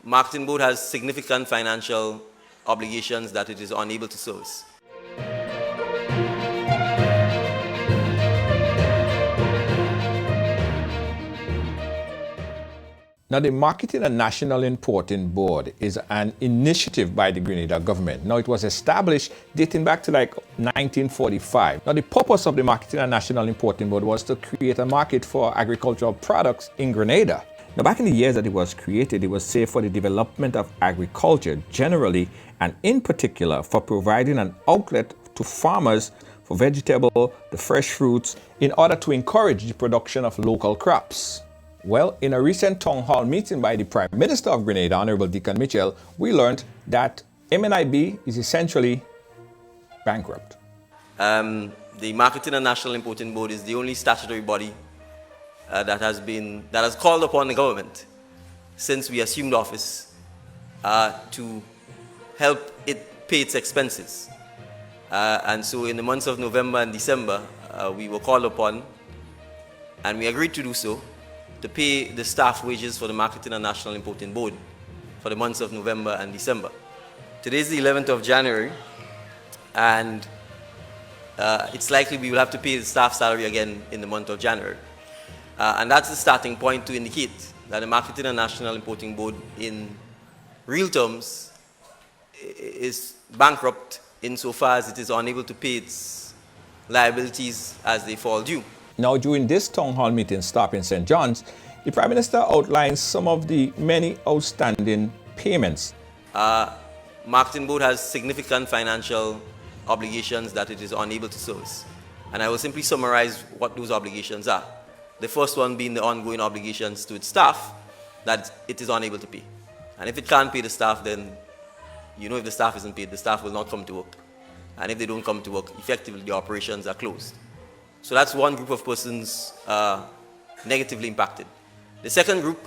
Marketing Board has significant financial obligations that it is unable to service. Now, the Marketing and National Importing Board is an initiative by the Grenada government. Now, it was established dating back to like 1945. Now, the purpose of the Marketing and National Importing Board was to create a market for agricultural products in Grenada. Now, back in the years that it was created, it was saved for the development of agriculture generally, and in particular for providing an outlet to farmers for vegetable, the fresh fruits, in order to encourage the production of local crops. Well, in a recent town hall meeting by the Prime Minister of Grenada, Honorable Deacon Mitchell, we learned that MNIB is essentially bankrupt. The Marketing and National Importing Board is the only statutory body that has called upon the government since we assumed office to help it pay its expenses. And so in the months of November and December, we were called upon, and we agreed to do so, to pay the staff wages for the Marketing and National Importing Board for the months of November and December. Today is the 11th of January, and it's likely we will have to pay the staff salary again in the month of January. And that's the starting point to indicate that the Marketing and National Importing Board, in real terms, is bankrupt insofar as it is unable to pay its liabilities as they fall due. Now, during this town hall meeting stop in St. John's, the Prime Minister outlined some of the many outstanding payments. Marketing Board has significant financial obligations that it is unable to service. And I will simply summarize what those obligations are. The first one being the ongoing obligations to its staff that it is unable to pay. And if it can't pay the staff, then if the staff isn't paid, the staff will not come to work. And if they don't come to work, effectively the operations are closed. So that's one group of persons negatively impacted. The second group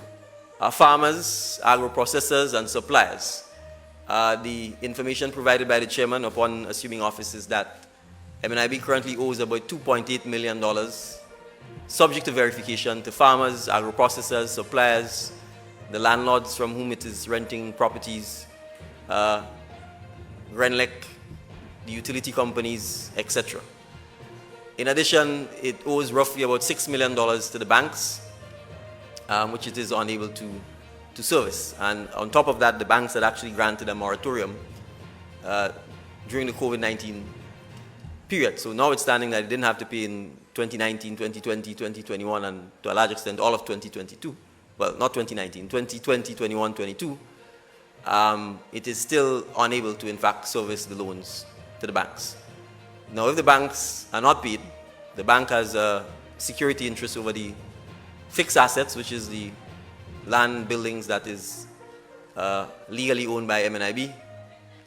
are farmers, agro-processors, and suppliers. The information provided by the chairman upon assuming office is that MNIB currently owes about $2.8 million, subject to verification, to farmers, agro-processors, suppliers, the landlords from whom it is renting properties, Renlec, the utility companies, etc. In addition, it owes roughly about $6 million to the banks, which it is unable to service. And on top of that, the banks had actually granted a moratorium during the COVID-19 period. So notwithstanding that it didn't have to pay in 2019, 2020, 2021, and to a large extent all of 2022. Well, not 2019, 2020, 21, 22. It is still unable to, in fact, service the loans to the banks. Now, if the banks are not paid, the bank has a security interest over the fixed assets, which is the land buildings that is legally owned by MNIB.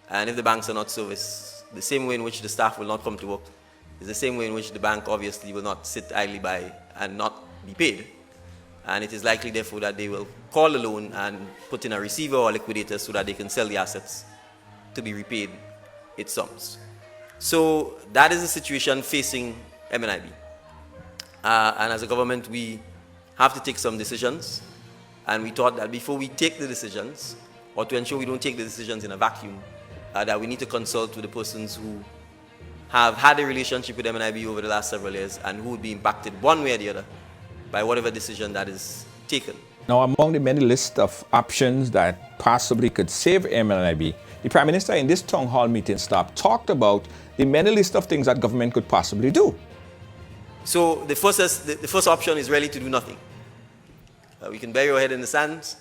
And if the banks are not serviced, the same way in which the staff will not come to work is the same way in which the bank obviously will not sit idly by and not be paid. And it is likely, therefore, that they will call the loan and put in a receiver or liquidator so that they can sell the assets to be repaid its sums. So that is the situation facing MNIB. And as a government, we have to take some decisions. And we thought that before we take the decisions, or to ensure we don't take the decisions in a vacuum, that we need to consult with the persons who have had a relationship with MNIB over the last several years and who would be impacted one way or the other by whatever decision that is taken. Now, among the many list of options that possibly could save MNIB, the Prime Minister in this town hall meeting stop talked about the many list of things that government could possibly do. So the first option is really to do nothing. We can bury our head in the sand,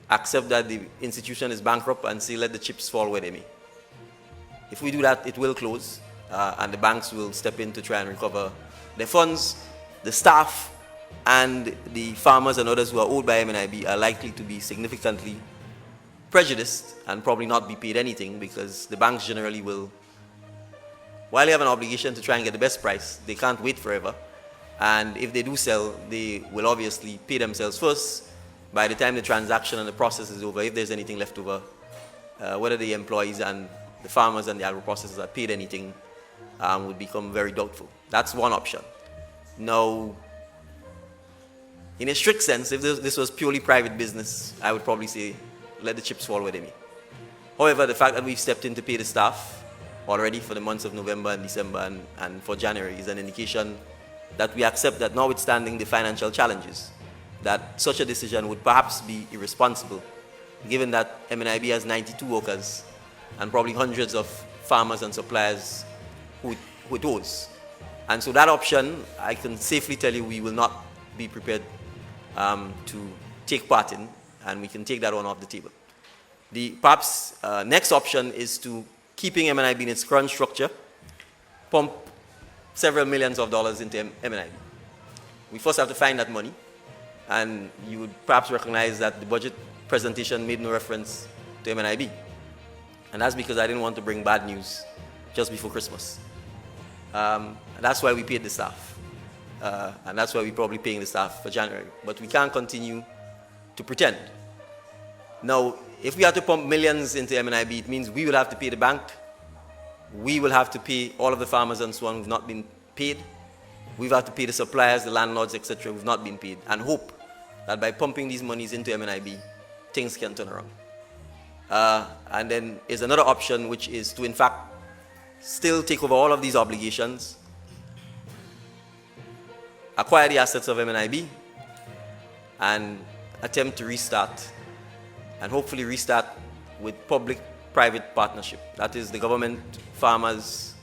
accept that the institution is bankrupt, and say let the chips fall where they may. If we do that, it will close, and the banks will step in to try and recover their funds. The staff and the farmers and others who are owed by MNIB are likely to be significantly prejudiced and probably not be paid anything, because the banks generally will, while they have an obligation to try and get the best price, they can't wait forever. And if they do sell, they will obviously pay themselves first. By the time the transaction and the process is over, if there's anything left over, whether the employees and the farmers and the agro-processors are paid anything would become very doubtful. That's one option. Now, in a strict sense, if this was purely private business, I would probably say let the chips fall where they may. However, the fact that we've stepped in to pay the staff already for the months of November and December and for January is an indication that we accept that, notwithstanding the financial challenges, that such a decision would perhaps be irresponsible, given that MNIB has 92 workers and probably hundreds of farmers and suppliers who it owes. And so that option, I can safely tell you, we will not be prepared to take part in, and we can take that one off the table. The perhaps next option is to keeping MNIB in its current structure, pump several millions of dollars into MNIB. We first have to find that money, and you would perhaps recognize that the budget presentation made no reference to MNIB. And that's because I didn't want to bring bad news just before Christmas. That's why we paid the staff. And that's why we're probably paying the staff for January. But we can't continue to pretend. Now, if we have to pump millions into MNIB, it means we will have to pay the bank. We will have to pay all of the farmers and so on who've not been paid. We will have to pay the suppliers, the landlords, etc., who've not been paid, and hope that by pumping these monies into MNIB, things can turn around. And then is another option, which is to, in fact, still take over all of these obligations, acquire the assets of MNIB, and attempt to restart, and hopefully restart with public-private partnership. That is the government, farmers,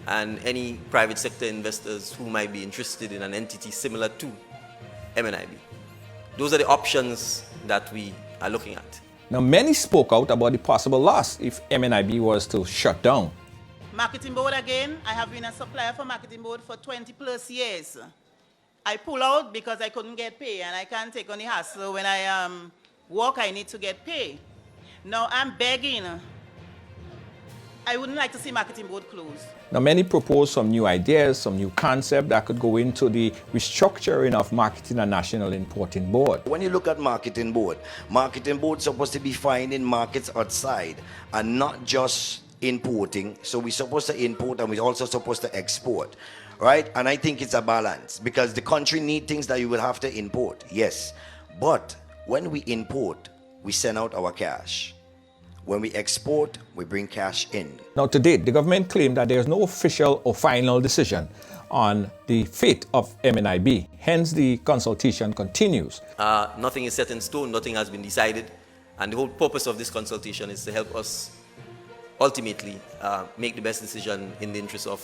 and any private sector investors who might be interested in an entity similar to MNIB. Those are the options that we are looking at. Now, many spoke out about the possible loss if MNIB was to shut down. Marketing board again. I have been a supplier for marketing board for 20 plus years. I pull out because I couldn't get pay, and I can't take on the hassle. When I work, I need to get pay. Now I'm begging. I wouldn't like to see marketing board close. Now, many propose some new ideas, some new concept that could go into the restructuring of Marketing and National Importing Board. When you look at marketing board is supposed to be finding markets outside and not just importing. So we're supposed to import and we're also supposed to export, right? And I think it's a balance, because the country needs things that you will have to import, yes. But when we import, we send out our cash. When we export, we bring cash in. Now, to date, the government claimed that there is no official or final decision on the fate of MNIB. Hence, the consultation continues. Nothing is set in stone, nothing has been decided. And the whole purpose of this consultation is to help us ultimately make the best decision in the interest of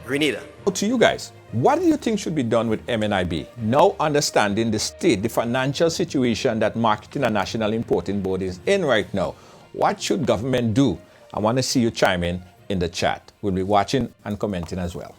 Grenada. To you guys, what do you think should be done with MNIB? Now understanding the state, the financial situation that Marketing and National Importing Board is in right now, what should government do? I want to see you chime in the chat. We'll be watching and commenting as well.